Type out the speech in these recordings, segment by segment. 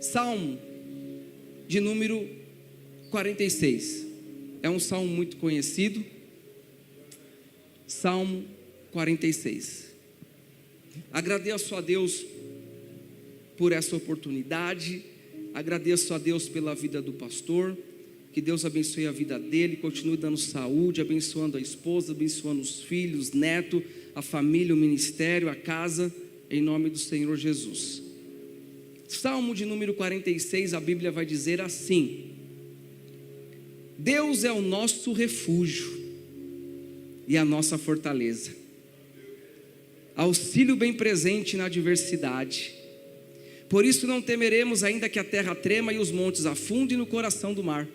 Salmo de número 46. É um salmo muito conhecido. Salmo 46. Agradeço a Deus por essa oportunidade. Agradeço a Deus pela vida do pastor. Que Deus abençoe a vida dele, continue dando saúde, abençoando a esposa, abençoando os filhos, neto, a família, o ministério, a casa, em nome do Senhor Jesus. Salmo de número 46, a Bíblia vai dizer assim: Deus é o nosso refúgio e a nossa fortaleza, auxílio bem presente na adversidade. Por isso não temeremos, ainda que a terra trema e os montes afundem no coração do mar,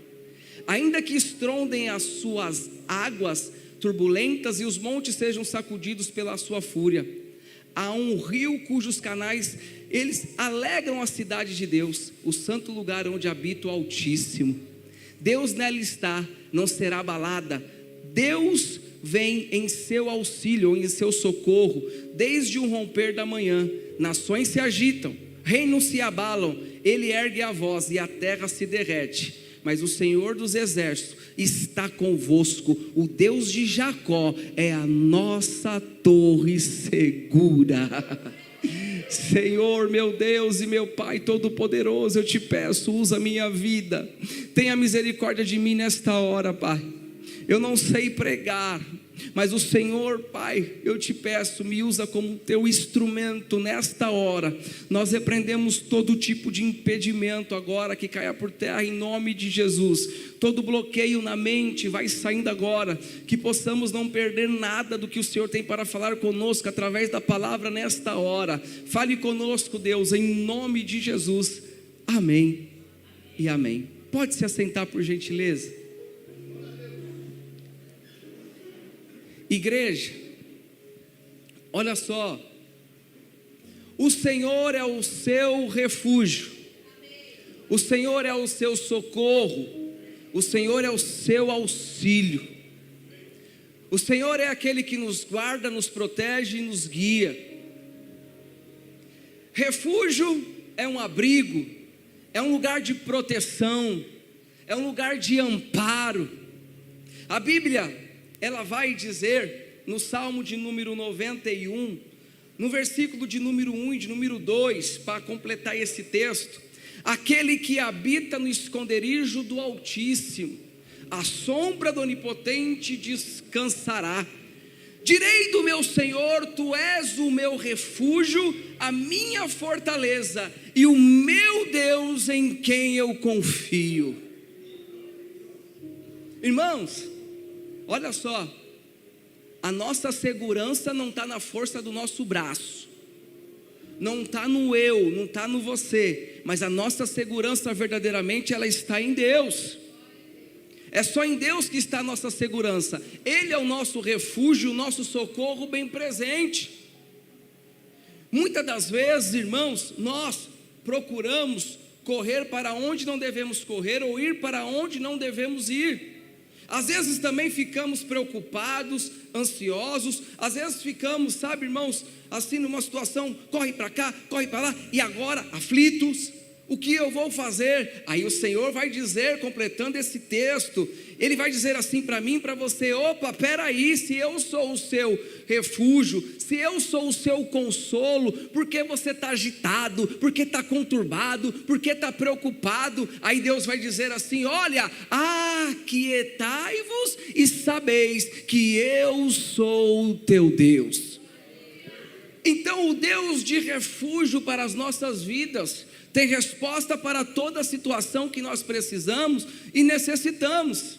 ainda que estrondem as suas águas turbulentas e os montes sejam sacudidos pela sua fúria. Há um rio cujos canais, eles alegram a cidade de Deus, o santo lugar onde habita o Altíssimo. Deus nela está, não será abalada. Deus vem em seu auxílio, ou em seu socorro, desde o romper da manhã. Nações se agitam, reinos se abalam, ele ergue a voz e a terra se derrete. Mas o Senhor dos exércitos está convosco, o Deus de Jacó é a nossa torre segura. Senhor, meu Deus e meu Pai Todo-Poderoso, eu te peço, usa a minha vida, tenha misericórdia de mim nesta hora, Pai. Eu não sei pregar, mas o Senhor, Pai, eu te peço, me usa como teu instrumento nesta hora. Nós repreendemos todo tipo de impedimento agora, que caia por terra em nome de Jesus. Todo bloqueio na mente vai saindo agora, que possamos não perder nada do que o Senhor tem para falar conosco através da palavra nesta hora. Fale conosco, Deus, em nome de Jesus. Amém e amém. Pode se assentar, por gentileza. Igreja, olha só, o Senhor é o seu refúgio, o Senhor é o seu socorro, o Senhor é o seu auxílio, o Senhor é aquele que nos guarda, nos protege e nos guia. Refúgio é um abrigo, é um lugar de proteção, é um lugar de amparo. A Bíblia, ela vai dizer no Salmo de número 91, no versículo de número 1 e de número 2, para completar esse texto: aquele que habita no esconderijo do Altíssimo, à sombra do Onipotente descansará. Direi do meu Senhor, tu és o meu refúgio, a minha fortaleza e o meu Deus em quem eu confio. Irmãos, olha só, a nossa segurança não está na força do nosso braço, não está no eu, não está no você, mas a nossa segurança verdadeiramente ela está em Deus. É só em Deus que está a nossa segurança. Ele é o nosso refúgio, o nosso socorro bem presente. Muitas das vezes, irmãos, nós procuramos correr para onde não devemos correr, ou ir para onde não devemos ir. Às vezes também ficamos preocupados, ansiosos. Às vezes ficamos, sabe, irmãos, assim numa situação, corre para cá, corre para lá, e agora aflitos. O que eu vou fazer? Aí o Senhor vai dizer, completando esse texto, Ele vai dizer assim para mim, para você: opa, peraí, se eu sou o seu refúgio, se eu sou o seu consolo, por que você está agitado, por que está conturbado, por que está preocupado? Aí Deus vai dizer assim: olha, aquietai-vos e sabeis que eu sou o teu Deus. Então o Deus de refúgio para as nossas vidas tem resposta para toda situação que nós precisamos e necessitamos.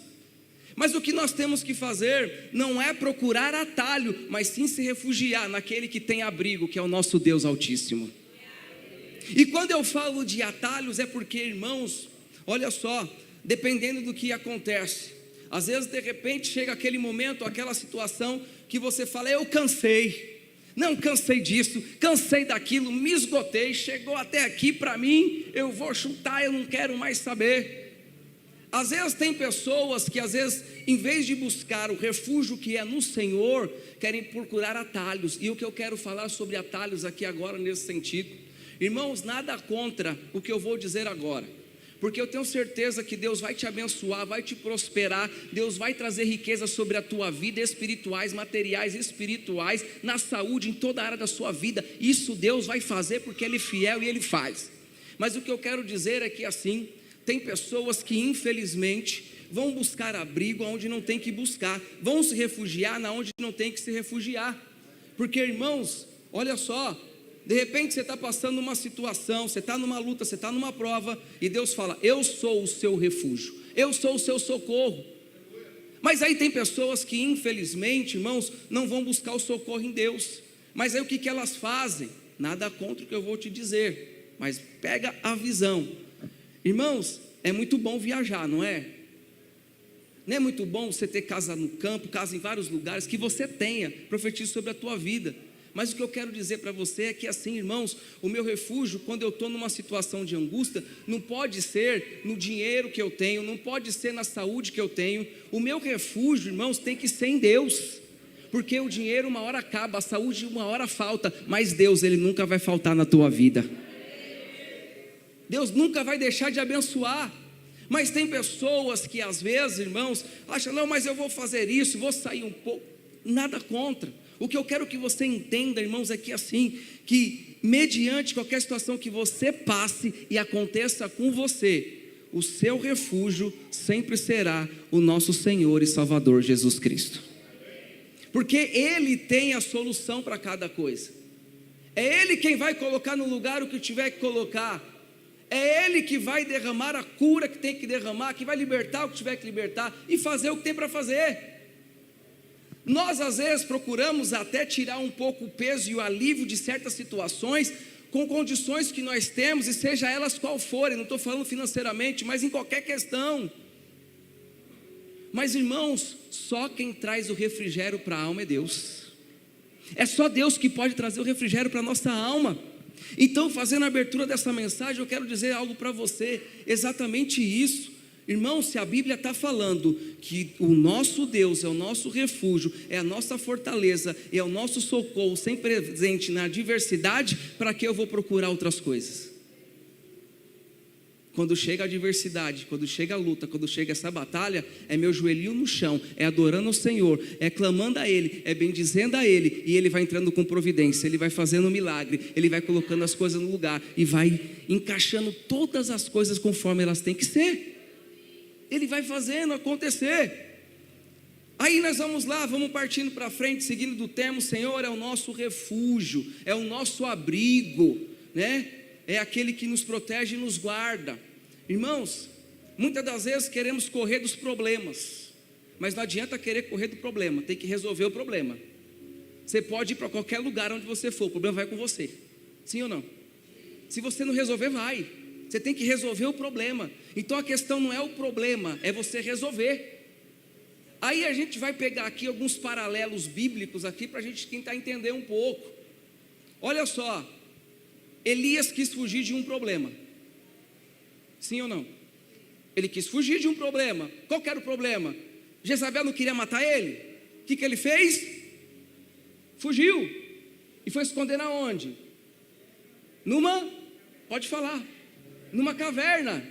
Mas o que nós temos que fazer não é procurar atalho, mas sim se refugiar naquele que tem abrigo, que é o nosso Deus Altíssimo. E quando eu falo de atalhos é porque, irmãos, olha só, dependendo do que acontece, às vezes de repente chega aquele momento, aquela situação que você fala: eu cansei. Não, cansei disso, cansei daquilo, me esgotei, chegou até aqui para mim, eu vou chutar, eu não quero mais saber. Às vezes tem pessoas que às vezes, em vez de buscar o refúgio que é no Senhor, querem procurar atalhos. E o que eu quero falar sobre atalhos aqui agora nesse sentido, Irmãos, nada contra o que eu vou dizer agora, porque eu tenho certeza que Deus vai te abençoar, vai te prosperar, Deus vai trazer riqueza sobre a tua vida, espirituais, materiais, espirituais, na saúde, em toda a área da sua vida. Isso Deus vai fazer porque Ele é fiel e Ele faz. Mas o que eu quero dizer é que assim, tem pessoas que infelizmente vão buscar abrigo onde não tem que buscar, vão se refugiar na onde não tem que se refugiar, porque irmãos, olha só, de repente você está passando uma situação, você está numa luta, você está numa prova, e Deus fala: eu sou o seu refúgio, eu sou o seu socorro. Mas aí tem pessoas que infelizmente, irmãos, não vão buscar o socorro em Deus. Mas aí o que elas fazem? Nada contra o que eu vou te dizer, mas pega a visão. Irmãos, é muito bom viajar, não é? Não é muito bom você ter casa no campo, casa em vários lugares, que você tenha, profetizo sobre a tua vida. Mas o que eu quero dizer para você é que assim, irmãos, o meu refúgio, quando eu estou numa situação de angústia, não pode ser no dinheiro que eu tenho, não pode ser na saúde que eu tenho. O meu refúgio, irmãos, tem que ser em Deus, porque o dinheiro uma hora acaba, a saúde uma hora falta, mas Deus, Ele nunca vai faltar na tua vida. Deus nunca vai deixar de abençoar. Mas tem pessoas que às vezes, irmãos, acham: não, mas eu vou fazer isso, vou sair um pouco. Nada contra. O que eu quero que você entenda, irmãos, é que assim, que mediante qualquer situação que você passe e aconteça com você, o seu refúgio sempre será o nosso Senhor e Salvador Jesus Cristo, porque Ele tem a solução para cada coisa. É Ele quem vai colocar no lugar o que tiver que colocar, é Ele que vai derramar a cura que tem que derramar, que vai libertar o que tiver que libertar e fazer o que tem para fazer. Nós às vezes procuramos até tirar um pouco o peso e o alívio de certas situações com condições que nós temos, e seja elas qual forem, não estou falando financeiramente, mas em qualquer questão. Mas irmãos, só quem traz o refrigério para a alma é Deus. É só Deus que pode trazer o refrigério para a nossa alma. Então, fazendo a abertura dessa mensagem, eu quero dizer algo para você, exatamente isso. Irmão, se a Bíblia está falando que o nosso Deus é o nosso refúgio, é a nossa fortaleza, é o nosso socorro sempre presente na adversidade, para que eu vou procurar outras coisas? Quando chega a adversidade, quando chega a luta, quando chega essa batalha, é meu joelhinho no chão, é adorando o Senhor, é clamando a Ele, é bendizendo a Ele, e Ele vai entrando com providência, Ele vai fazendo um milagre, Ele vai colocando as coisas no lugar, e vai encaixando todas as coisas conforme elas têm que ser. Ele vai fazendo acontecer. Aí nós vamos lá, vamos partindo para frente, seguindo do termo: Senhor é o nosso refúgio, é o nosso abrigo, né? É aquele que nos protege e nos guarda. Irmãos, muitas das vezes queremos correr dos problemas, mas não adianta querer correr do problema, tem que resolver o problema. Você pode ir para qualquer lugar onde você for, o problema vai com você, sim ou não? Se você não resolver, vai. Você tem que resolver o problema. Então a questão não é o problema, é você resolver. Aí a gente vai pegar aqui alguns paralelos bíblicos aqui para a gente tentar entender um pouco. Olha só, Elias quis fugir de um problema, sim ou não? Ele quis fugir de um problema. Qual que era o problema? Jezabel não queria matar ele. O que ele fez? Fugiu. E foi esconder na onde? Pode falar, numa caverna.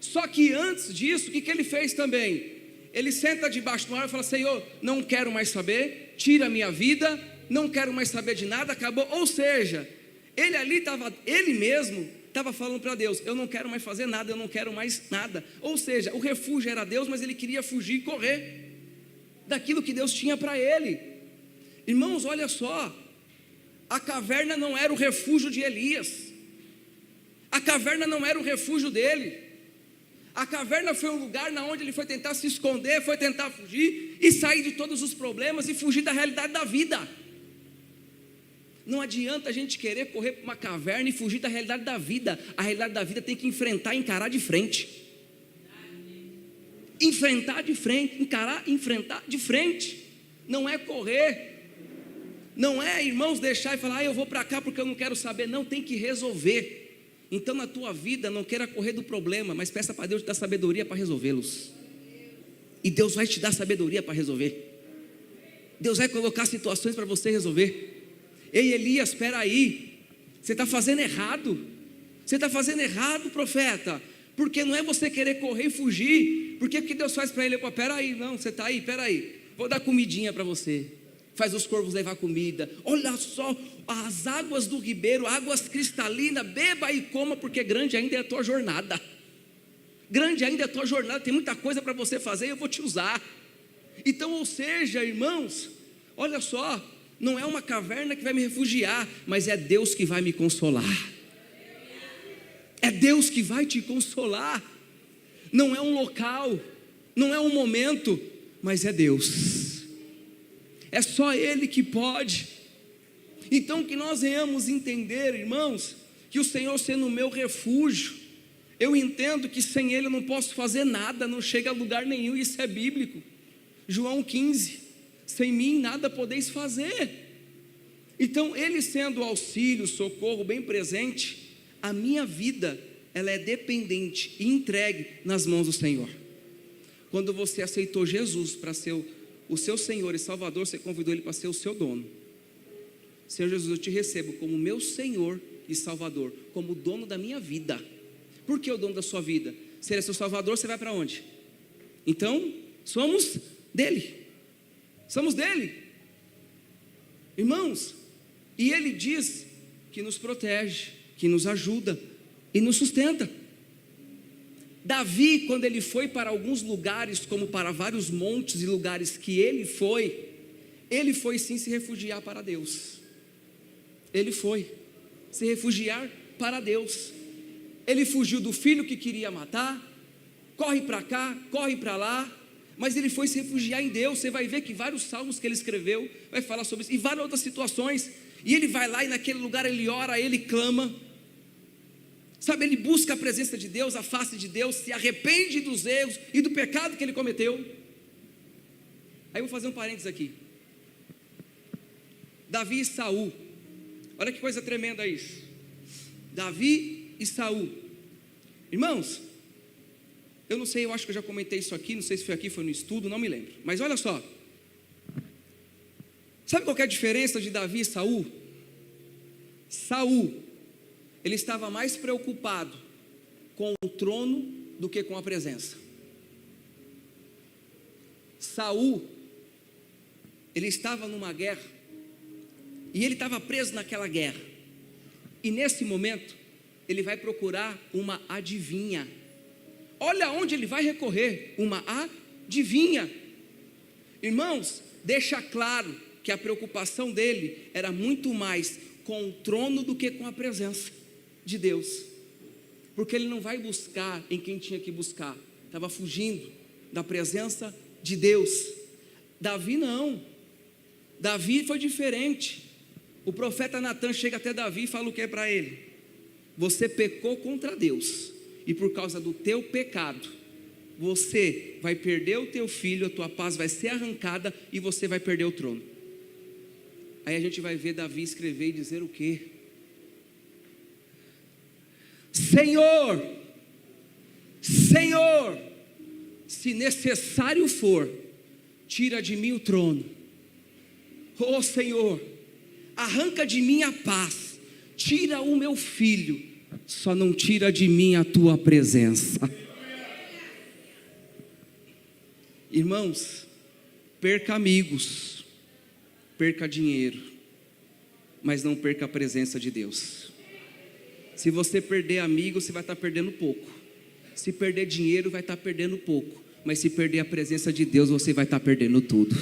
Só que antes disso, o que ele fez também? Ele senta debaixo do ar e fala: Senhor, não quero mais saber, tira a minha vida, não quero mais saber de nada, acabou. Ou seja, ele mesmo estava falando para Deus: eu não quero mais fazer nada, eu não quero mais nada. Ou seja, o refúgio era Deus, mas ele queria fugir e correr daquilo que Deus tinha para ele. Irmãos, olha só, a caverna não era o refúgio de Elias, a caverna não era o refúgio dele. A caverna foi um lugar onde ele foi tentar se esconder, foi tentar fugir e sair de todos os problemas e fugir da realidade da vida. Não adianta a gente querer correr para uma caverna e fugir da realidade da vida. A realidade da vida tem que enfrentar e encarar de frente. Enfrentar de frente, enfrentar de frente. Não é correr. Não é, irmãos, deixar e falar: eu vou para cá porque eu não quero saber. Não, tem que resolver. Então na tua vida não queira correr do problema, mas peça para Deus te dar sabedoria para resolvê-los. E Deus vai te dar sabedoria para resolver. Deus vai colocar situações para você resolver. Ei Elias, espera aí. Você está fazendo errado. Você está fazendo errado, profeta. Porque não é você querer correr e fugir. Porque o que Deus faz para ele? Peraí, não, você está aí, peraí. Vou dar comidinha para você. Faz os corvos levar comida. Olha só, as águas do ribeiro, águas cristalinas, beba e coma, porque grande ainda é a tua jornada. Grande ainda é a tua jornada, tem muita coisa para você fazer e eu vou te usar. Então, ou seja, irmãos, olha só, não é uma caverna que vai me refugiar, mas é Deus que vai me consolar. É Deus que vai te consolar. Não é um local, não é um momento, mas é Deus. É só Ele que pode. Então que nós venhamos entender, irmãos, que o Senhor sendo o meu refúgio, eu entendo que sem Ele eu não posso fazer nada, não chega a lugar nenhum, isso é bíblico. João 15, sem mim nada podeis fazer. Então Ele sendo o auxílio, socorro bem presente, a minha vida, ela é dependente e entregue nas mãos do Senhor. Quando você aceitou Jesus para ser o seu Senhor e Salvador, você convidou Ele para ser o seu dono. Senhor Jesus, eu te recebo como meu Senhor e Salvador, como dono da minha vida. Por que o dono da sua vida? Se Ele é seu Salvador, você vai para onde? Então, somos dele. Somos dele. Irmãos, e Ele diz que nos protege, que nos ajuda e nos sustenta. Davi, quando ele foi para alguns lugares, como para vários montes e lugares que ele foi sim se refugiar para Deus. Ele foi se refugiar para Deus. Ele fugiu do filho que queria matar, corre para cá, corre para lá, mas ele foi se refugiar em Deus. Você vai ver que vários salmos que ele escreveu vai falar sobre isso, e várias outras situações. E ele vai lá e naquele lugar ele ora, ele clama. Sabe, ele busca a presença de Deus, a face de Deus, se arrepende dos erros e do pecado que ele cometeu. Aí eu vou fazer um parênteses aqui. Davi e Saul, olha que coisa tremenda isso. Davi e Saul, irmãos, eu não sei, eu acho que eu já comentei isso aqui, não sei se foi aqui, foi no estudo, não me lembro. Mas olha só, sabe qual que é a diferença de Davi e Saul? Saul, ele estava mais preocupado com o trono do que com a presença. Saul, ele estava numa guerra, e ele estava preso naquela guerra, e nesse momento, ele vai procurar uma adivinha. Olha onde ele vai recorrer, uma adivinha. Irmãos, deixa claro que a preocupação dele era muito mais com o trono do que com a presença de Deus, porque ele não vai buscar em quem tinha que buscar, estava fugindo da presença de Deus. Davi não, Davi foi diferente. O profeta Natan chega até Davi e fala o que para ele? Você pecou contra Deus, e por causa do teu pecado, você vai perder o teu filho, a tua paz vai ser arrancada, e você vai perder o trono. Aí a gente vai ver Davi escrever e dizer o quê? Senhor, Senhor, se necessário for, tira de mim o trono. Oh Senhor, arranca de mim a paz, tira o meu filho, só não tira de mim a tua presença. Irmãos, perca amigos, perca dinheiro, mas não perca a presença de Deus. Se você perder amigo, você vai estar perdendo pouco. Se perder dinheiro, vai estar perdendo pouco. Mas se perder a presença de Deus, você vai estar perdendo tudo.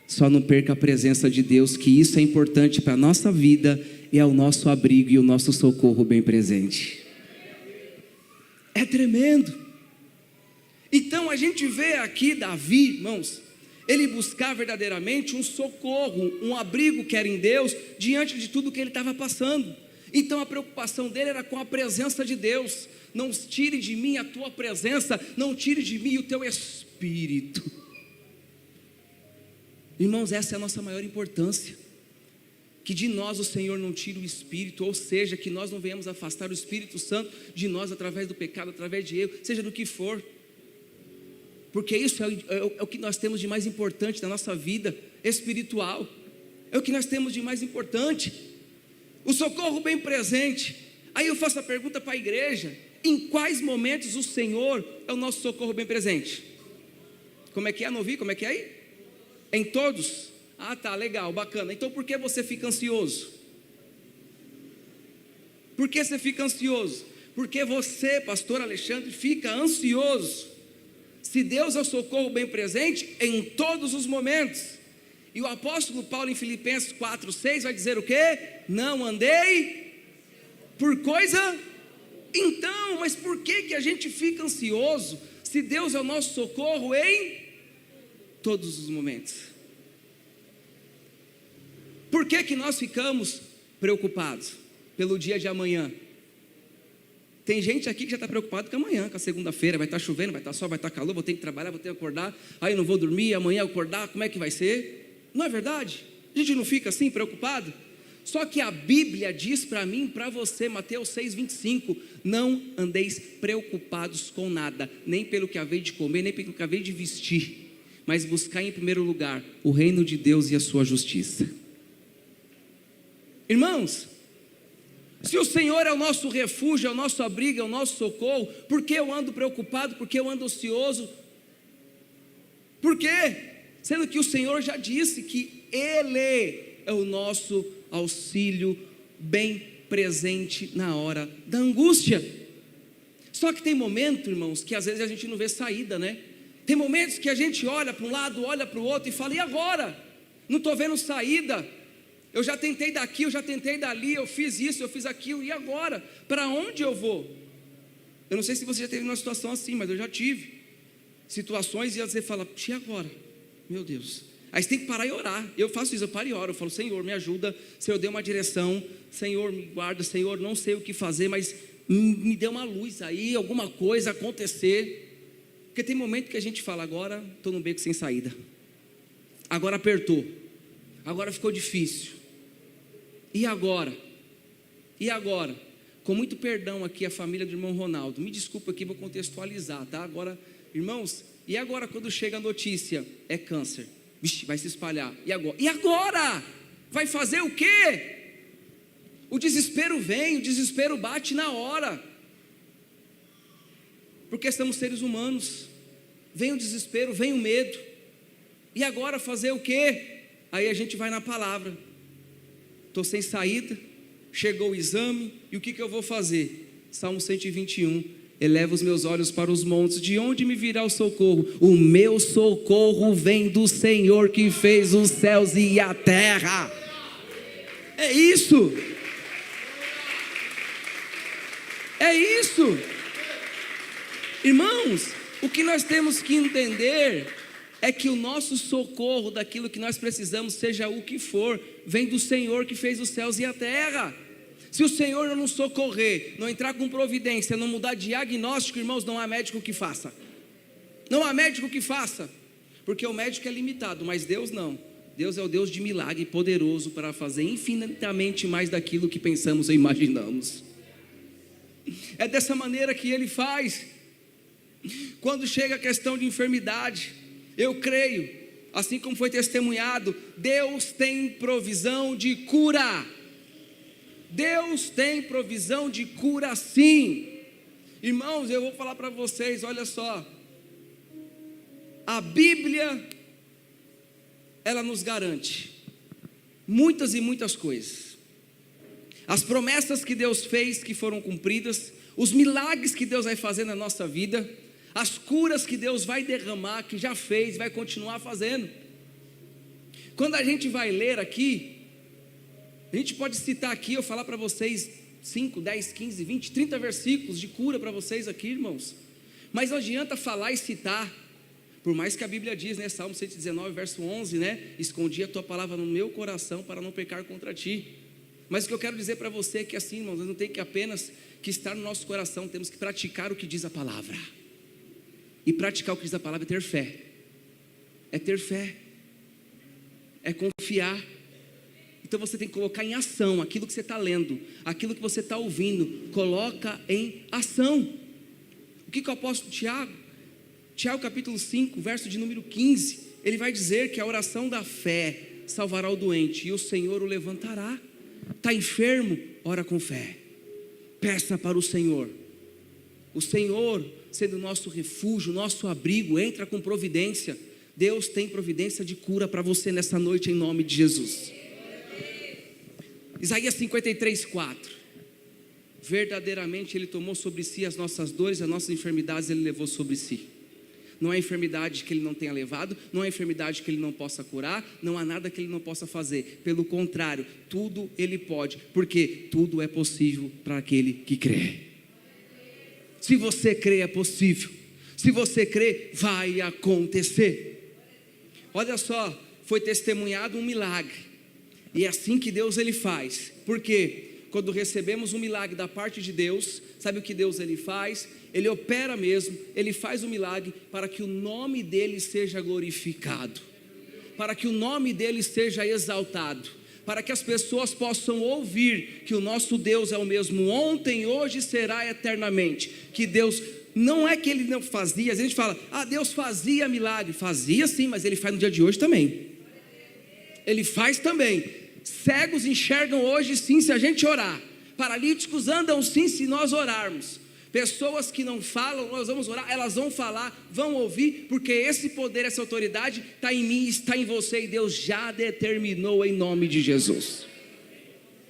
Só não perca a presença de Deus, que isso é importante para a nossa vida, e é o nosso abrigo e o nosso socorro bem presente. É tremendo. Então a gente vê aqui Davi, irmãos, ele buscar verdadeiramente um socorro, um abrigo que era em Deus, diante de tudo que ele estava passando. Então a preocupação dele era com a presença de Deus. Não tire de mim a tua presença, não tire de mim o teu Espírito. Irmãos, essa é a nossa maior importância, que de nós o Senhor não tire o Espírito, ou seja, que nós não venhamos afastar o Espírito Santo de nós através do pecado, através de erro, seja do que for, porque isso é o que nós temos de mais importante na nossa vida espiritual, é o que nós temos de mais importante. O socorro bem presente. Aí eu faço a pergunta para a igreja: em quais momentos o Senhor é o nosso socorro bem presente? Como é que é? Não ouvi? Como é que é aí? Em todos? Ah, tá, legal, bacana. Então por que você fica ansioso? Por que você fica ansioso? Porque você, pastor Alexandre, fica ansioso. Se Deus é o socorro bem presente em todos os momentos. E o apóstolo Paulo em Filipenses 4:6 vai dizer o quê? Não andei por coisa. Então, mas por que a gente fica ansioso se Deus é o nosso socorro em todos os momentos? Por que nós ficamos preocupados pelo dia de amanhã? Tem gente aqui que já está preocupado com amanhã, com a segunda-feira, vai estar chovendo, vai estar sol, vai estar calor, vou ter que trabalhar, vou ter que acordar, aí eu não vou dormir, amanhã acordar, como é que vai ser? Não é verdade? A gente não fica assim preocupado? Só que a Bíblia diz para mim, para você, Mateus 6:25, não andeis preocupados com nada, nem pelo que havei de comer, nem pelo que havei de vestir, mas buscai em primeiro lugar o reino de Deus e a sua justiça. Irmãos, se o Senhor é o nosso refúgio, é o nosso abrigo, é o nosso socorro, por que eu ando preocupado, por que eu ando ansioso? Por quê? Sendo que o Senhor já disse que Ele é o nosso auxílio bem presente na hora da angústia. Só que tem momento, irmãos, que às vezes a gente não vê saída, né? Tem momentos que a gente olha para um lado, olha para o outro e fala: e agora? Não estou vendo saída. Eu já tentei daqui, eu já tentei dali, eu fiz isso, eu fiz aquilo, e agora? Para onde eu vou? Eu não sei se você já teve uma situação assim, mas eu já tive situações e às vezes fala: e agora? Meu Deus. Aí você tem que parar e orar. Eu faço isso, eu paro e oro, eu falo: Senhor, me ajuda, Senhor, dê uma direção, Senhor, me guarda, Senhor, não sei o que fazer, mas me dê uma luz aí, alguma coisa acontecer. Porque tem momento que a gente fala: agora estou num beco sem saída, agora apertou, agora ficou difícil. E agora? E agora? Com muito perdão aqui a família do irmão Ronaldo, me desculpa aqui, vou contextualizar, tá? Agora, irmãos, e agora quando chega a notícia, é câncer, vixe, vai se espalhar, e agora? E agora? Vai fazer o quê? O desespero vem, o desespero bate na hora, porque somos seres humanos, vem o desespero, vem o medo, e agora fazer o quê? Aí a gente vai na palavra: estou sem saída, chegou o exame, e o que eu vou fazer? Salmo 121, eleva os meus olhos para os montes, de onde me virá o socorro? O meu socorro vem do Senhor que fez os céus e a terra. É isso, é isso, irmãos. O que nós temos que entender é que o nosso socorro daquilo que nós precisamos, seja o que for, vem do Senhor que fez os céus e a terra. Se o Senhor não nos socorrer, não entrar com providência, não mudar diagnóstico, irmãos, não há médico que faça. Não há médico que faça, porque o médico é limitado, mas Deus não. Deus é o Deus de milagre, poderoso para fazer infinitamente mais daquilo que pensamos ou imaginamos. É dessa maneira que Ele faz. Quando chega a questão de enfermidade, eu creio, assim como foi testemunhado, Deus tem provisão de cura. Deus tem provisão de cura, sim. Irmãos, eu vou falar para vocês, olha só. A Bíblia, ela nos garante muitas e muitas coisas. As promessas que Deus fez, que foram cumpridas, os milagres que Deus vai fazer na nossa vida, as curas que Deus vai derramar, que já fez, vai continuar fazendo. Quando a gente vai ler aqui, a gente pode citar aqui, eu falar para vocês 5, 10, 15, 20, 30 versículos de cura para vocês aqui, irmãos. Mas não adianta falar e citar, por mais que a Bíblia diz, né, Salmo 119, verso 11, né, escondi a tua palavra no meu coração para não pecar contra ti. Mas o que eu quero dizer para você é que assim, irmãos, nós não tem que apenas que estar no nosso coração, temos que praticar o que diz a palavra. E praticar o que diz a palavra é ter fé. É ter fé. É confiar. Então você tem que colocar em ação aquilo que você está lendo, aquilo que você está ouvindo, coloca em ação. O que o apóstolo Tiago, capítulo 5, verso de número 15, ele vai dizer que a oração da fé salvará o doente e o Senhor o levantará. Está enfermo? Ora com fé. Peça para o Senhor. O Senhor, sendo nosso refúgio, nosso abrigo, entra com providência. Deus tem providência de cura para você nessa noite, em nome de Jesus. Isaías 53:4. Verdadeiramente Ele tomou sobre si as nossas dores, as nossas enfermidades Ele levou sobre si. Não há enfermidade que Ele não tenha levado, não há enfermidade que Ele não possa curar, não há nada que Ele não possa fazer. Pelo contrário, tudo Ele pode, porque tudo é possível para aquele que crê. Se você crê, é possível. Se você crê, vai acontecer. Olha só, foi testemunhado um milagre. E é assim que Deus Ele faz. Por quê? Quando recebemos um milagre da parte de Deus, sabe o que Deus Ele faz? Ele opera mesmo, Ele faz o milagre para que o nome dEle seja glorificado, para que o nome dEle seja exaltado, para que as pessoas possam ouvir que o nosso Deus é o mesmo ontem, hoje e será eternamente. Que Deus, não é que Ele não fazia, às vezes a gente fala, Deus fazia milagre. Fazia sim, mas Ele faz no dia de hoje também. Ele faz também. Cegos enxergam hoje sim se a gente orar. Paralíticos andam sim se nós orarmos. Pessoas que não falam, nós vamos orar, elas vão falar, vão ouvir, porque esse poder, essa autoridade está em mim, está em você, e Deus já determinou em nome de Jesus.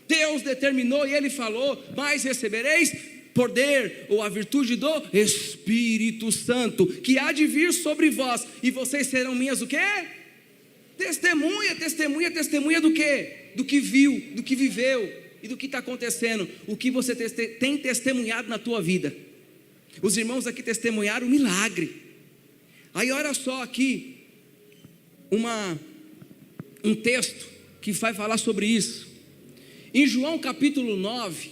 Deus determinou e Ele falou, mas recebereis poder, ou a virtude do Espírito Santo, que há de vir sobre vós, e vocês serão minhas o quê? Testemunha do quê? Do que viu, do que viveu e do que está acontecendo. O que você tem testemunhado na tua vida. Os irmãos aqui testemunharam um milagre. Aí olha só aqui um texto que vai falar sobre isso. Em João capítulo 9,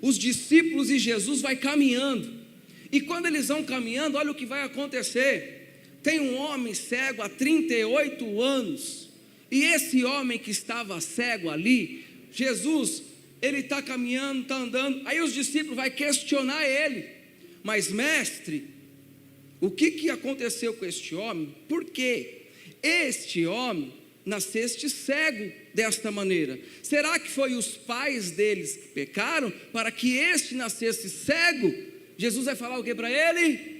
os discípulos e Jesus vai caminhando. E quando eles vão caminhando, olha o que vai acontecer. Tem um homem cego há 38 anos. E esse homem que estava cego ali, Jesus, ele está caminhando, está andando. Aí os discípulos vão questionar ele. Mas mestre, o que aconteceu com este homem? Por que este homem nasceste cego desta maneira? Será que foi os pais deles que pecaram para que este nascesse cego? Jesus vai falar o que para ele?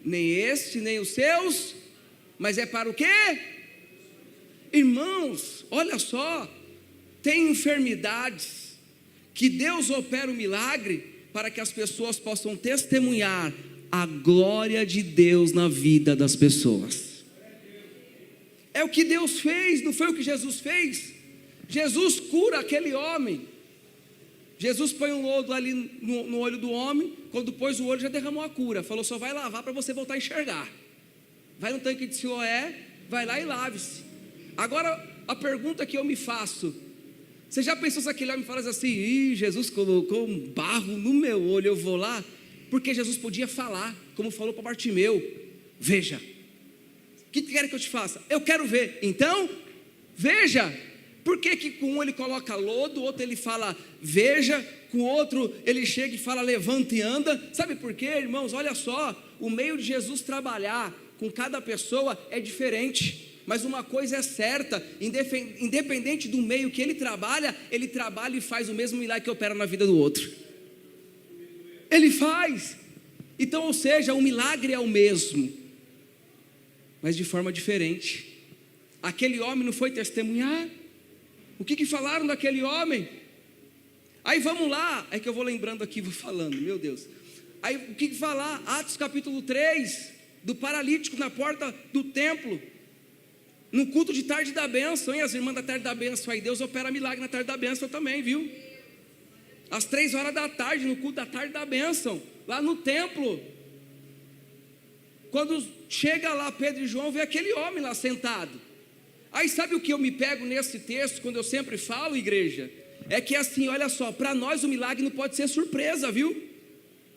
Nem este, nem os seus, mas é para o quê? Irmãos, olha só, tem enfermidades que Deus opera o milagre para que as pessoas possam testemunhar a glória de Deus na vida das pessoas. É o que Deus fez, não foi o que Jesus fez? Jesus cura aquele homem. Jesus põe um lodo ali no olho do homem. Quando pôs o olho já derramou a cura. Falou, só vai lavar para você voltar a enxergar. Vai no tanque de Siloé, vai lá e lave-se. Agora a pergunta que eu me faço, você já pensou se aquele homem falasse assim, Jesus colocou um barro no meu olho, eu vou lá? Porque Jesus podia falar, como falou para Bartimeu, veja, o que quer que eu te faça? Eu quero ver, então veja. Por que com um ele coloca lodo, o outro ele fala veja, com o outro ele chega e fala levanta e anda? Sabe por quê, irmãos? Olha só, o meio de Jesus trabalhar com cada pessoa é diferente. Mas uma coisa é certa, independente do meio que ele trabalha e faz o mesmo milagre que opera na vida do outro. Ele faz. Então, ou seja, o milagre é o mesmo, mas de forma diferente. Aquele homem não foi testemunhar? O que falaram daquele homem? Aí vamos lá, é que eu vou lembrando aqui, vou falando, meu Deus. Aí o que falar? Atos capítulo 3, do paralítico na porta do templo. No culto de tarde da bênção, hein? As irmãs da tarde da bênção, aí Deus opera milagre na tarde da bênção também, viu? Às 3 horas da tarde, no culto da tarde da bênção, lá no templo. Quando chega lá Pedro e João, vê aquele homem lá sentado. Aí sabe o que eu me pego nesse texto, quando eu sempre falo, igreja? É que assim, olha só, para nós o milagre não pode ser surpresa, viu?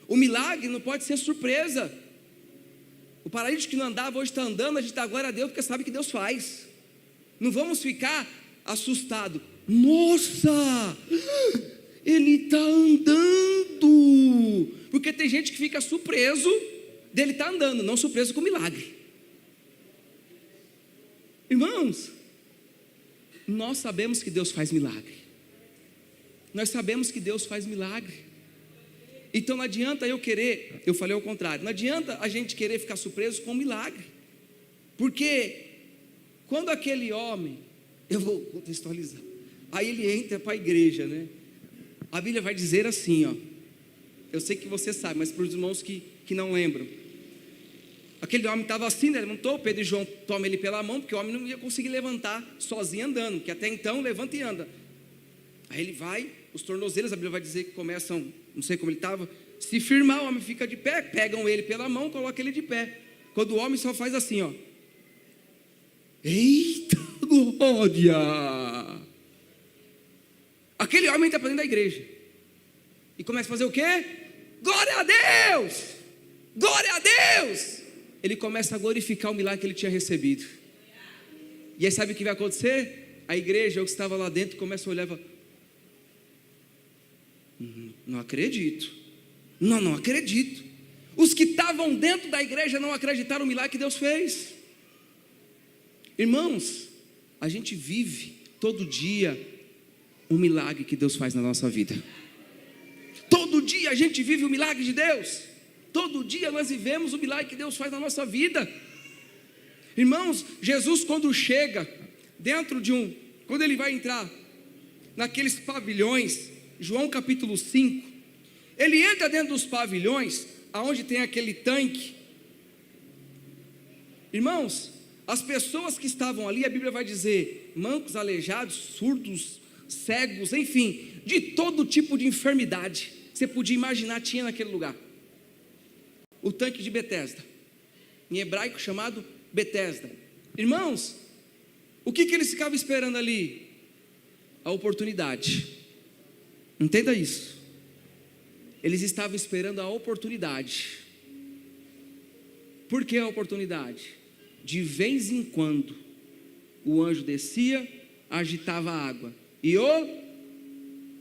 O milagre não pode ser surpresa. O paralítico que não andava hoje está andando, a gente dá glória a Deus porque sabe que Deus faz. Não vamos ficar assustados. Nossa, ele está andando. Porque tem gente que fica surpreso dele estar andando, não surpreso com o milagre. Irmãos, nós sabemos que Deus faz milagre. nós sabemos que Deus faz milagre. Então não adianta eu falei ao contrário, não adianta a gente querer ficar surpreso com o milagre, porque quando aquele homem, eu vou contextualizar, aí ele entra para a igreja, né? A Bíblia vai dizer assim, ó, eu sei que você sabe, mas para os irmãos que não lembram, aquele homem estava assim, né? Levantou, Pedro e João tomam ele pela mão, porque o homem não ia conseguir levantar sozinho andando, que até então levanta e anda. Aí ele vai, os tornozelos, a Bíblia vai dizer que começam, não sei como ele estava, se firmar, o homem fica de pé, pegam ele pela mão, colocam ele de pé. Quando o homem só faz assim, ó, eita glória! Aquele homem está para dentro da igreja e começa a fazer o quê? Glória a Deus! Glória a Deus! Ele começa a glorificar o milagre que ele tinha recebido. E aí sabe o que vai acontecer? A igreja, eu que estava lá dentro, começa a olhar e fala, não acredito, não acredito. Os que estavam dentro da igreja não acreditaram no milagre que Deus fez. Irmãos, a gente vive todo dia um milagre que Deus faz na nossa vida. Todo dia a gente vive o milagre de Deus. Todo dia nós vivemos o milagre que Deus faz na nossa vida. Irmãos, Jesus quando chega dentro quando ele vai entrar naqueles pavilhões, João capítulo 5, ele entra dentro dos pavilhões, aonde tem aquele tanque. Irmãos, as pessoas que estavam ali, a Bíblia vai dizer, mancos, aleijados, surdos, cegos, enfim, de todo tipo de enfermidade, você podia imaginar, tinha naquele lugar. O tanque de Betesda, em hebraico chamado Betesda. Irmãos, o que eles ficavam esperando ali? A oportunidade. Entenda isso. Eles estavam esperando a oportunidade. Por que a oportunidade? De vez em quando o anjo descia, agitava a água, e o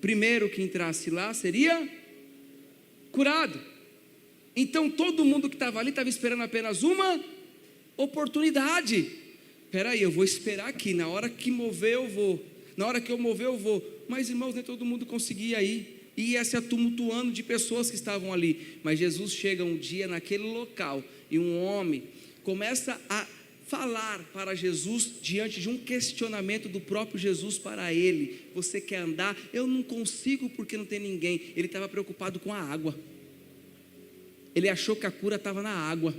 primeiro que entrasse lá seria curado. Então todo mundo que estava ali estava esperando apenas uma oportunidade. Espera aí, eu vou esperar aqui, na hora que mover eu vou, na hora que eu mover eu vou. Mas irmãos, nem todo mundo conseguia ir, e ia se tumultuando de pessoas que estavam ali. Mas Jesus chega um dia naquele local, e um homem começa a falar para Jesus, diante de um questionamento do próprio Jesus para ele: você quer andar? Eu não consigo porque não tem ninguém. Ele estava preocupado com a água. Ele achou que a cura estava na água.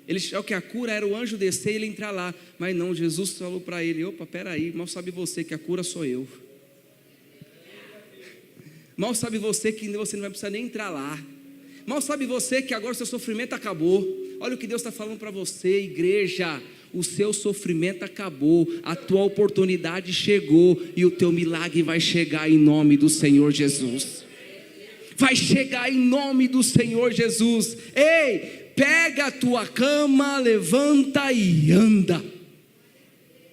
Ele achou que a cura era o anjo descer e ele entrar lá. Mas não, Jesus falou para ele: opa, peraí, mal sabe você que a cura sou eu. Mal sabe você que você não vai precisar nem entrar lá. Mal sabe você que agora o seu sofrimento acabou. Olha o que Deus está falando para você, igreja. O seu sofrimento acabou, a tua oportunidade chegou, e o teu milagre vai chegar em nome do Senhor Jesus. Vai chegar em nome do Senhor Jesus. Ei, pega a tua cama, levanta e anda.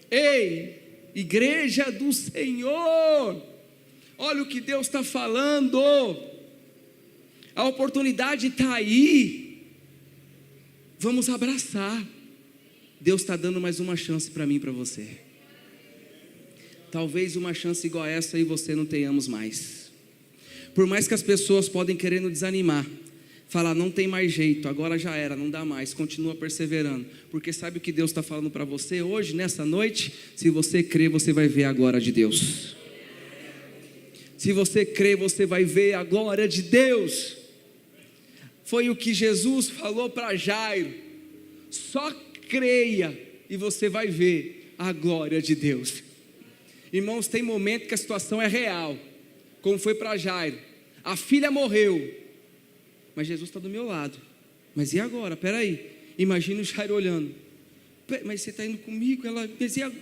Ei, igreja do Senhor, olha o que Deus está falando. A oportunidade está aí. Vamos abraçar. Deus está dando mais uma chance para mim e para você. Talvez uma chance igual a essa e você não tenhamos mais. Por mais que as pessoas podem querer nos desanimar, falar não tem mais jeito, agora já era, não dá mais, continua perseverando. Porque sabe o que Deus está falando para você hoje, nessa noite? Se você crer, você vai ver a glória de Deus. Se você crer, você vai ver a glória de Deus. Foi o que Jesus falou para Jairo: só creia e você vai ver a glória de Deus. Irmãos, tem momento que a situação é real, como foi para Jairo. A filha morreu, mas Jesus está do meu lado. Mas e agora? Peraí, imagina o Jairo olhando: mas você está indo comigo? Ela dizia: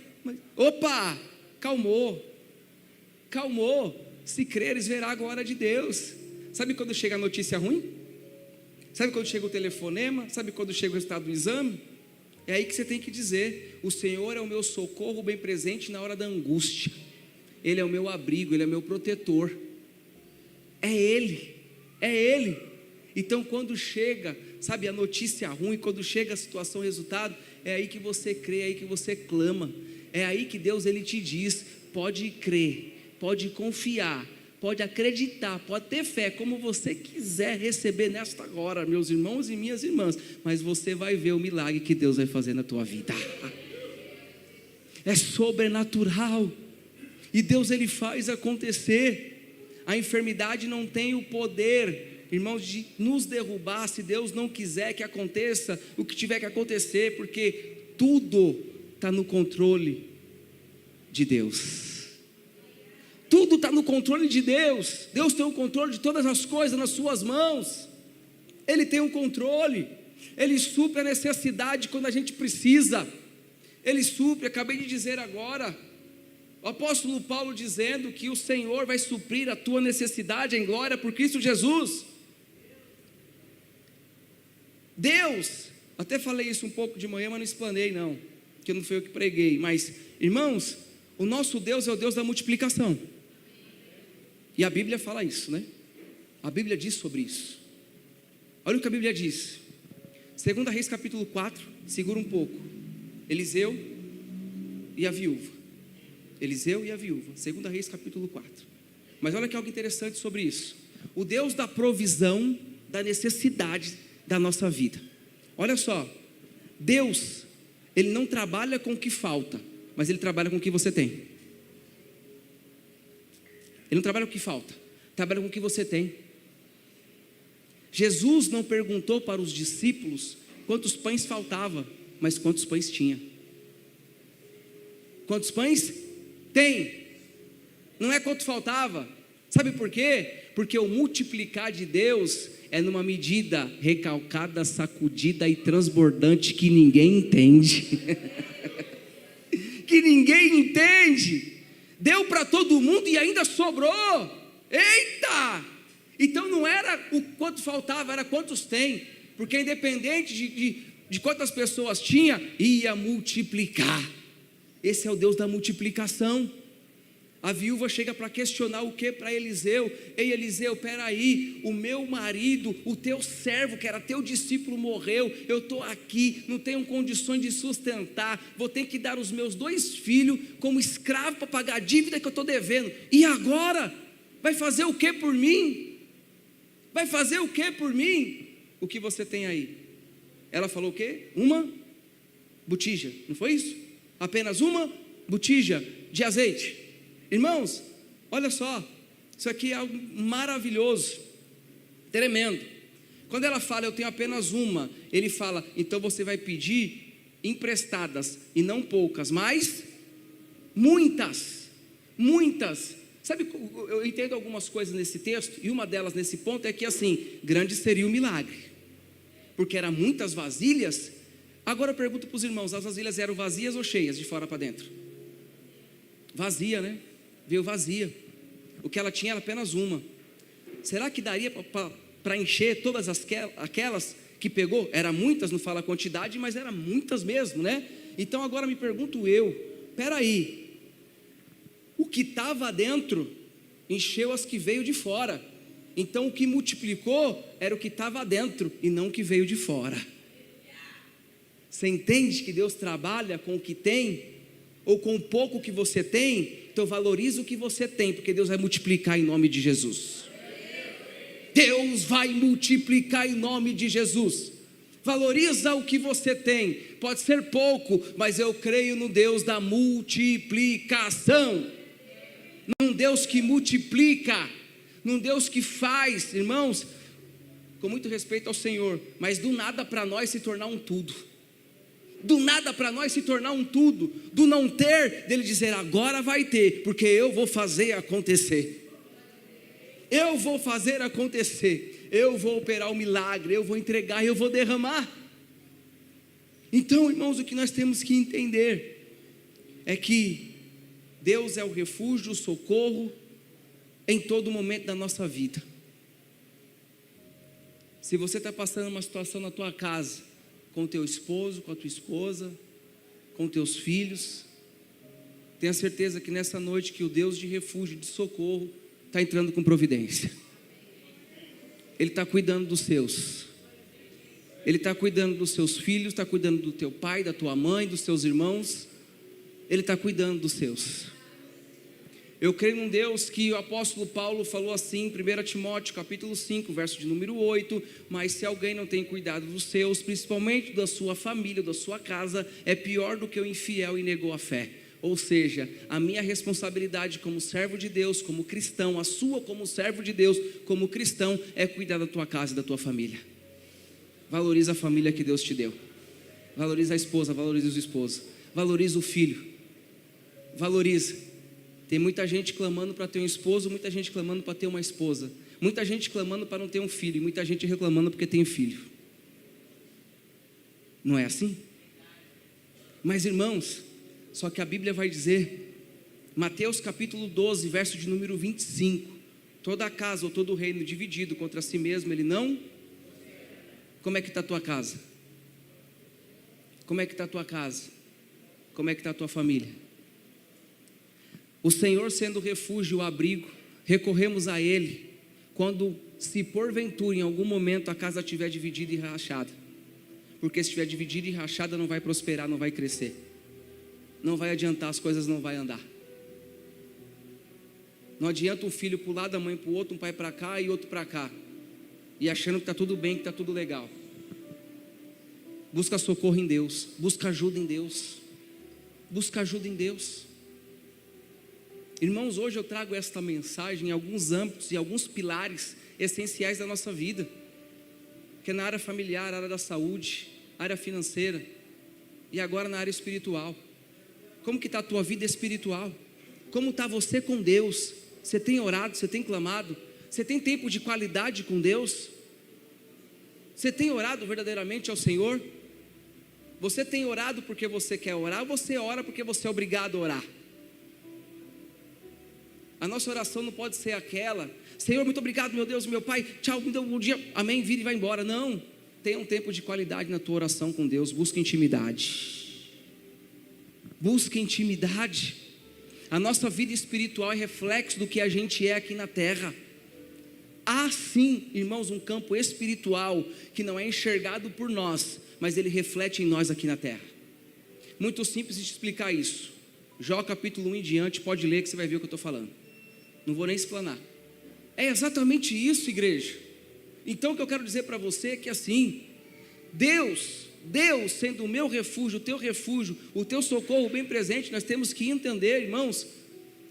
opa, calmou. Se creres, verá a glória de Deus. Sabe quando chega a notícia ruim? Sabe quando chega o telefonema? Sabe quando chega o resultado do exame? É aí que você tem que dizer: o Senhor é o meu socorro bem presente na hora da angústia. Ele é o meu abrigo, Ele é o meu protetor. É Ele. Então quando chega, sabe, a notícia ruim, quando chega a situação, o resultado, é aí que você crê, é aí que você clama. É aí que Deus, Ele te diz: pode crer, pode confiar, pode acreditar, pode ter fé, como você quiser receber nesta hora, meus irmãos e minhas irmãs, mas você vai ver o milagre que Deus vai fazer na tua vida. É sobrenatural, e Deus ele faz acontecer. A enfermidade não tem o poder, irmãos, de nos derrubar, se Deus não quiser que aconteça o que tiver que acontecer, porque tudo está no controle de Deus. Tudo está no controle de Deus. Deus tem o controle de todas as coisas nas suas mãos. Ele tem o controle. Ele supre a necessidade quando a gente precisa. Ele supre, acabei de dizer agora, o apóstolo Paulo dizendo que o Senhor vai suprir a tua necessidade em glória por Cristo Jesus. Deus, até falei isso um pouco de manhã, mas não explanei não, que não foi eu que preguei, mas irmãos, o nosso Deus é o Deus da multiplicação. E a Bíblia fala isso, né? A Bíblia diz sobre isso. Olha o que a Bíblia diz. 2 Reis capítulo 4, segura um pouco. Eliseu e a viúva. Eliseu e a viúva. 2 Reis capítulo 4. Mas olha que algo interessante sobre isso. O Deus da provisão, da necessidade da nossa vida. Olha só. Deus, Ele não trabalha com o que falta, mas Ele trabalha com o que você tem. Ele não trabalha com o que falta, trabalha com o que você tem. Jesus não perguntou para os discípulos quantos pães faltava, mas quantos pães tinha. Quantos pães? Tem. Não é quanto faltava. Sabe por quê? Porque o multiplicar de Deus é numa medida recalcada, sacudida e transbordante que ninguém entende. Que ninguém entende. Deu para todo mundo e ainda sobrou. Eita! Então não era o quanto faltava, era quantos tem. Porque independente de quantas pessoas tinha, ia multiplicar. Esse é o Deus da multiplicação. A viúva chega para questionar o que para Eliseu? Ei Eliseu, peraí, o meu marido, o teu servo, que era teu discípulo, morreu. Eu estou aqui, não tenho condições de sustentar. Vou ter que dar os meus 2 filhos como escravo para pagar a dívida que eu estou devendo. E agora? Vai fazer o que por mim? Vai fazer o que por mim? O que você tem aí? Ela falou o quê? Uma botija, não foi isso? Apenas uma botija de azeite. Irmãos, olha só, isso aqui é algo maravilhoso, tremendo. Quando ela fala, eu tenho apenas uma, ele fala, então você vai pedir emprestadas, e não poucas, mas muitas. Sabe, eu entendo algumas coisas nesse texto, e uma delas nesse ponto é que assim, grande seria o milagre, porque eram muitas vasilhas. Agora eu pergunto para os irmãos, as vasilhas eram vazias ou cheias, de fora para dentro? Vazia, né? Veio vazia. O que ela tinha era apenas uma. Será que daria para encher todas aquelas que pegou? Era muitas, não fala a quantidade, mas era muitas mesmo, né? Então agora me pergunto eu, peraí, o que estava dentro encheu as que veio de fora. Então o que multiplicou era o que estava dentro e não o que veio de fora. Você entende que Deus trabalha com o que tem, ou com o pouco que você tem? Então valoriza o que você tem, porque Deus vai multiplicar em nome de Jesus. Deus vai multiplicar em nome de Jesus. Valoriza o que você tem, pode ser pouco, mas eu creio no Deus da multiplicação, num Deus que multiplica, num Deus que faz, irmãos, com muito respeito ao Senhor, mas do nada para nós se tornar um tudo. Do nada para nós se tornar um tudo, do não ter, dele dizer agora vai ter, porque eu vou fazer acontecer. Eu vou fazer acontecer, eu vou operar o milagre, eu vou entregar, eu vou derramar. Então, irmãos, o que nós temos que entender é que Deus é o refúgio, o socorro em todo momento da nossa vida. Se você está passando uma situação na tua casa, com o teu esposo, com a tua esposa, com teus filhos, tenha certeza que nessa noite que o Deus de refúgio, de socorro, está entrando com providência. Ele está cuidando dos seus. Ele está cuidando dos seus filhos, está cuidando do teu pai, da tua mãe, dos teus irmãos. Ele está cuidando dos seus. Eu creio num Deus que o apóstolo Paulo falou assim, em 1 Timóteo capítulo 5, verso de número 8, mas se alguém não tem cuidado dos seus, principalmente da sua família, da sua casa, é pior do que o infiel e negou a fé. Ou seja, a minha responsabilidade como servo de Deus, como cristão, a sua como servo de Deus, como cristão, é cuidar da tua casa e da tua família. Valoriza a família que Deus te deu. Valoriza a esposa, valoriza o esposo. Valoriza o filho. Valoriza. Tem muita gente clamando para ter um esposo, muita gente clamando para ter uma esposa, muita gente clamando para não ter um filho, e muita gente reclamando porque tem filho. Não é assim? Mas irmãos, só que a Bíblia vai dizer, Mateus capítulo 12, verso de número 25, toda a casa ou todo o reino dividido contra si mesmo, ele não... Como é que está a tua casa? Como é que está a tua casa? Como é que está a tua família? O Senhor sendo o refúgio e o abrigo, recorremos a Ele, quando se porventura em algum momento a casa estiver dividida e rachada, porque se estiver dividida e rachada não vai prosperar, não vai crescer, não vai adiantar, as coisas não vai andar. Não adianta um filho pular da mãe para o outro, um pai para cá e outro para cá, e achando que está tudo bem, que está tudo legal. Busca socorro em Deus, busca ajuda em Deus, busca ajuda em Deus. Irmãos, hoje eu trago esta mensagem em alguns âmbitos e alguns pilares essenciais da nossa vida, que é na área familiar, área da saúde, área financeira e agora na área espiritual. Como que está a tua vida espiritual? Como está você com Deus? Você tem orado, você tem clamado? Você tem tempo de qualidade com Deus? Você tem orado verdadeiramente ao Senhor? Você tem orado porque você quer orar ou você ora porque você é obrigado a orar? A nossa oração não pode ser aquela: Senhor, muito obrigado, meu Deus, meu Pai, tchau, me dê um bom dia, amém, vira e vai embora. Não, tenha um tempo de qualidade na tua oração com Deus. Busca intimidade. Busca intimidade. A nossa vida espiritual é reflexo do que a gente é aqui na terra. Há sim, irmãos, um campo espiritual que não é enxergado por nós, mas ele reflete em nós aqui na terra. Muito simples de explicar isso. Jó capítulo 1 em diante, pode ler que você vai ver o que eu estou falando. Não vou nem explanar. É exatamente isso, igreja. Então o que eu quero dizer para você é que assim, Deus sendo o meu refúgio, o teu refúgio, o teu socorro bem presente, nós temos que entender, irmãos,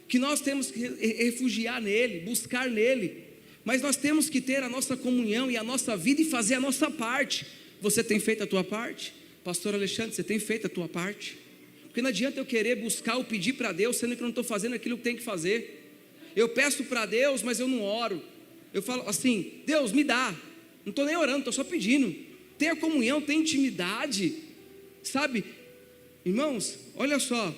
que nós temos que refugiar nele, buscar nele, mas nós temos que ter a nossa comunhão e a nossa vida e fazer a nossa parte. Você tem feito a tua parte? Pastor Alexandre, você tem feito a tua parte? Porque não adianta eu querer buscar ou pedir para Deus, sendo que eu não estou fazendo aquilo que tem que fazer. Eu peço para Deus, mas eu não oro. Eu falo assim: Deus, me dá. Não estou nem orando, estou só pedindo. Tenha comunhão, tenha intimidade, sabe? Irmãos, olha só,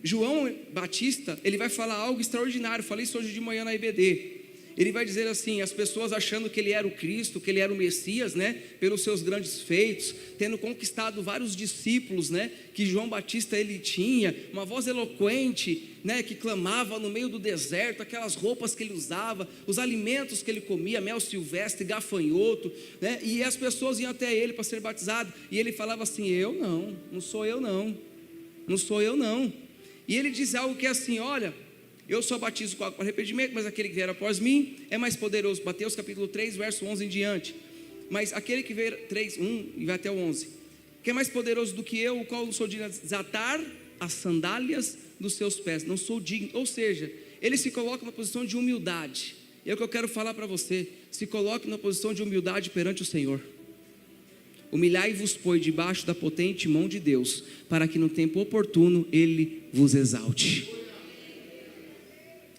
João Batista, ele vai falar algo extraordinário. Falei isso hoje de manhã na IBD. Ele vai dizer assim, as pessoas achando que ele era o Cristo, que ele era o Messias, né, pelos seus grandes feitos, tendo conquistado vários discípulos, né, que João Batista ele tinha, uma voz eloquente, né, que clamava no meio do deserto, aquelas roupas que ele usava, os alimentos que ele comia, mel silvestre, gafanhoto, né, e as pessoas iam até ele para ser batizado, e ele falava assim: não sou eu não. E ele diz algo que é assim: olha, eu só batizo com água para arrependimento, mas aquele que vier após mim é mais poderoso. Mateus capítulo 3, verso 11 em diante. Mas aquele que vier, 3, 1 e vai até o 11, que é mais poderoso do que eu, o qual não sou digno de desatar as sandálias dos seus pés. Não sou digno. Ou seja, ele se coloca na posição de humildade. E é o que eu quero falar para você: se coloque na posição de humildade perante o Senhor. Humilhai-vos, pois, debaixo da potente mão de Deus, para que no tempo oportuno Ele vos exalte.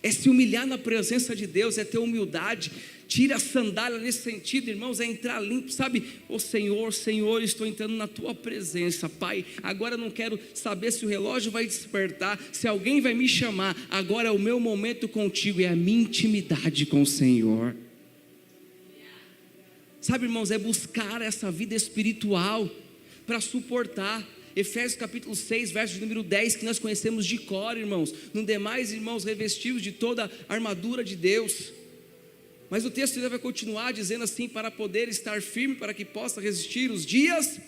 É se humilhar na presença de Deus, é ter humildade. Tira a sandália nesse sentido, irmãos, é entrar limpo, sabe? Senhor, estou entrando na tua presença, Pai. Agora eu não quero saber se o relógio vai despertar, se alguém vai me chamar. Agora é o meu momento contigo, é a minha intimidade com o Senhor. Sabe, irmãos, é buscar essa vida espiritual para suportar. Efésios capítulo 6, verso de número 10, que nós conhecemos de cor, irmãos. No demais, irmãos, revestidos de toda a armadura de Deus. Mas o texto vai continuar dizendo assim: para poder estar firme, para que possa resistir os dias.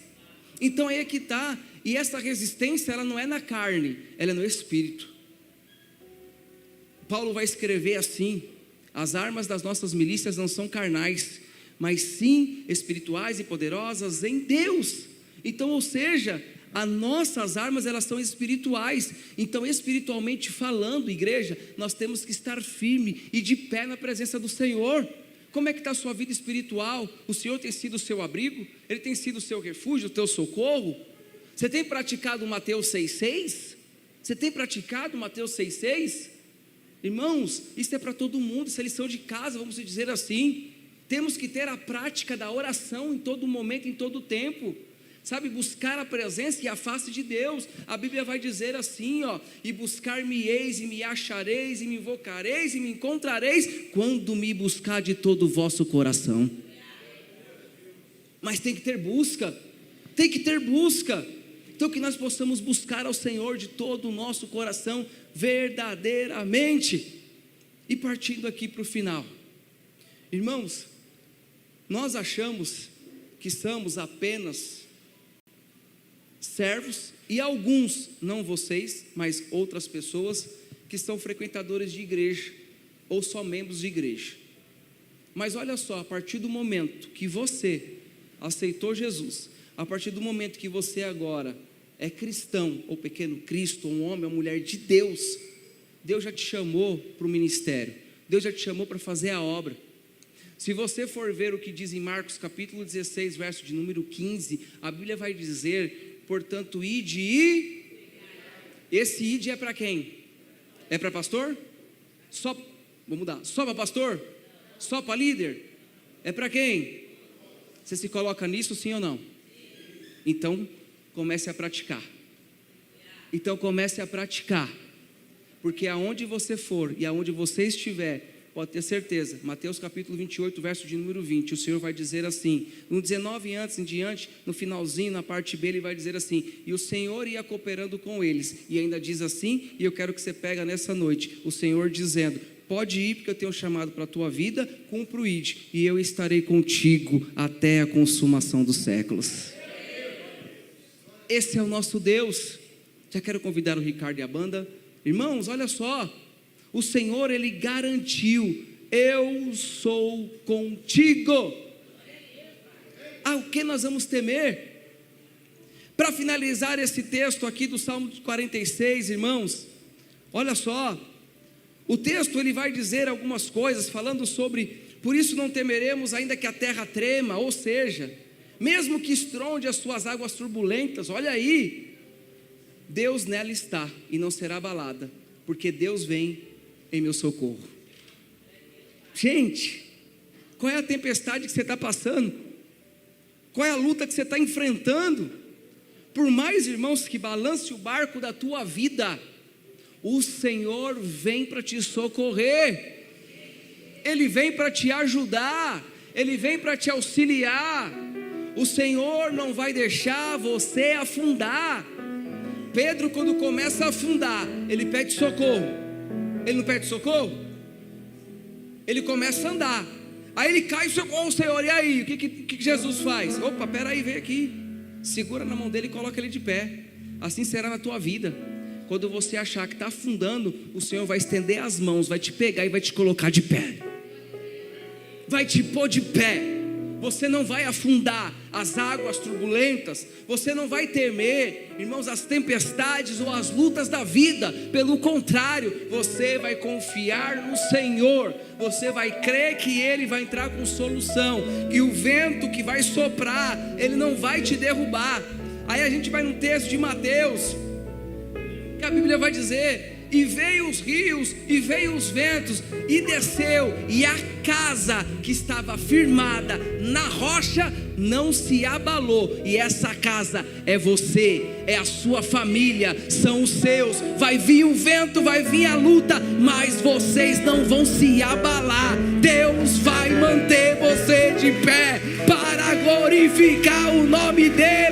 Então aí é que está. E essa resistência, ela não é na carne, ela é no espírito. Paulo vai escrever assim: as armas das nossas milícias não são carnais, mas sim espirituais e poderosas em Deus. Então, ou seja, as nossas armas, elas são espirituais. Então, espiritualmente falando, igreja, nós temos que estar firme e de pé na presença do Senhor. Como é que está a sua vida espiritual? O Senhor tem sido o seu abrigo? Ele tem sido o seu refúgio, o teu socorro? Você tem praticado Mateus 6,6? Você tem praticado Mateus 6,6? Irmãos, isso é para todo mundo, isso é lição de casa, vamos dizer assim. Temos que ter a prática da oração em todo momento, em todo tempo. Sabe, buscar a presença e a face de Deus. A Bíblia vai dizer assim, ó: e buscar-me-eis, e me achareis, e me invocareis, e me encontrareis, quando me buscar de todo o vosso coração. Mas tem que ter busca, tem que ter busca. Então que nós possamos buscar ao Senhor de todo o nosso coração, verdadeiramente. E partindo aqui para o final, irmãos, nós achamos que somos apenas servos, e alguns, não vocês, mas outras pessoas, que são frequentadores de igreja, ou só membros de igreja. Mas olha só, a partir do momento que você aceitou Jesus, a partir do momento que você agora é cristão, ou pequeno Cristo, ou um homem ou mulher de Deus, Deus já te chamou para o ministério, Deus já te chamou para fazer a obra. Se você for ver o que diz em Marcos capítulo 16, verso de número 15, a Bíblia vai dizer: portanto, ide e... Esse ide é para quem? É para pastor? Só, vou mudar, só para pastor? Só para líder? É para quem? Você se coloca nisso, sim ou não? Então, comece a praticar. Então, comece a praticar. Porque aonde você for e aonde você estiver, pode ter certeza, Mateus capítulo 28, verso de número 20, o Senhor vai dizer assim, no 19 antes em diante, no finalzinho, na parte B, Ele vai dizer assim: e o Senhor ia cooperando com eles, e ainda diz assim, e eu quero que você pega nessa noite, o Senhor dizendo: pode ir, porque eu tenho chamado para a tua vida, cumpra o ide, e eu estarei contigo até a consumação dos séculos. Esse é o nosso Deus. Já quero convidar o Ricardo e a banda. Irmãos, olha só, o Senhor, Ele garantiu: eu sou contigo. O que nós vamos temer? Para finalizar esse texto aqui do Salmo 46, irmãos, olha só, o texto ele vai dizer algumas coisas, falando sobre: por isso não temeremos, ainda que a terra trema, ou seja, mesmo que estronde as suas águas turbulentas, olha aí, Deus nela está e não será abalada, porque Deus vem em meu socorro. Gente, qual é a tempestade que você está passando? Qual é a luta que você está enfrentando? Por mais, irmãos, que balance o barco da tua vida, o Senhor vem para te socorrer, Ele vem para te ajudar, Ele vem para te auxiliar. O Senhor não vai deixar você afundar. Pedro, quando começa a afundar, ele pede socorro. Ele não pede socorro? Ele começa a andar, aí ele cai: socorro, Senhor. E aí, o que Jesus faz? Opa, peraí, vem aqui, segura na mão dele e coloca ele de pé. Assim será na tua vida. Quando você achar que está afundando, o Senhor vai estender as mãos, vai te pegar e vai te colocar de pé, vai te pôr de pé. Você não vai afundar as águas turbulentas, você não vai temer, irmãos, as tempestades ou as lutas da vida. Pelo contrário, você vai confiar no Senhor, você vai crer que Ele vai entrar com solução, que o vento que vai soprar, ele não vai te derrubar. Aí a gente vai no texto de Mateus, que a Bíblia vai dizer: e veio os rios, e veio os ventos, e desceu, e a casa que estava firmada na rocha não se abalou. E essa casa é você, é a sua família, são os seus. Vai vir o vento, vai vir a luta, mas vocês não vão se abalar. Deus vai manter você de pé para glorificar o nome dele.